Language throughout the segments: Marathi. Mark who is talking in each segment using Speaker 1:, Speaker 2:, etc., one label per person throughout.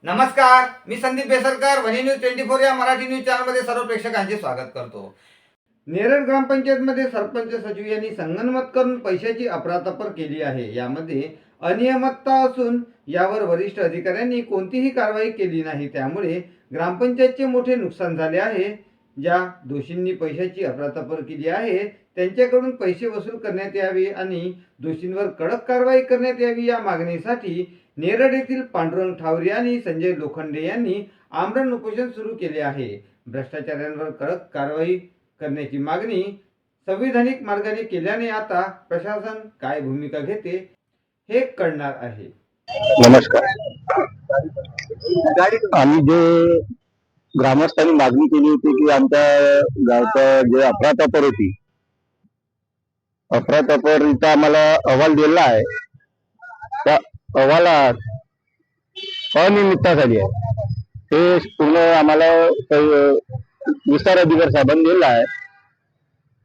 Speaker 1: नमस्कार, मी संदीप बेसरकर, वनी न्यूज 24 या मराठी न्यूज चॅनलमध्ये सर्व प्रेक्षकांचे स्वागत करतो। नेरळ ग्रामपंचायतमध्ये सरपंच सचिव यांनी संगनमत करून पैशाची अफरातफर केली आहे। यामध्ये अनियमितता असून यावर वरिष्ठ अधिकाऱ्यांनी कोणतीही कारवाई केली नाही, त्यामुळे ग्रामपंचायतचे मोठे नुकसान झाले आहे। ज्या दोषींनी पैशाची अफरातफर केली आहे त्यांच्याकडून पैसे वसूल करण्यात यावे आणि दोषींवर कडक कारवाई करण्यात यावी या मागणीसाठी नेरळ येथील पांडुरंग ठावरे आणि संजय लोखंडे यांनी आमरण उपोषण सुरू केले आहे। भ्रष्टाचाऱ्यांवर कडक कारवाई करण्याची मागणी संविधानिक मार्गाने केल्याने आता प्रशासन काय भूमिका घेते हे कळणार आहे।
Speaker 2: नमस्कार। आम्ही जे ग्रामस्थांनी मागणी केली होती की आमच्या गावचा जे अफरातफर होती, अफरातफरीचा आम्हाला अहवाल दिला आहे। त्या अहवालात अनियमितता झाली आहे, ते पूर्ण आम्हाला विस्तार अधिकारी साहेबांनी दिला आहे,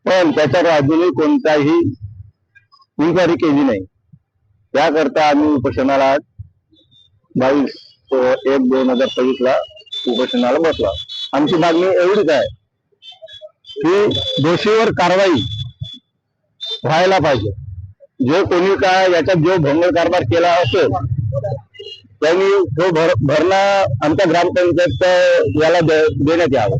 Speaker 2: पण त्याच्यावर अजूनही कोणताही इन्क्वायरी केली नाही। त्याकरता आम्ही उपोषणाला 22/1/2023 ला उपोषणाला बसला। आमची मागणी एवढीच आहे की दोषीवर कारवाई व्हायला पाहिजे। जो कोणी काय याच्यात जो भंगळ कारभार केला असेल त्यांनी तो भरणा आमच्या ग्रामपंचायत याला देण्यात यावं।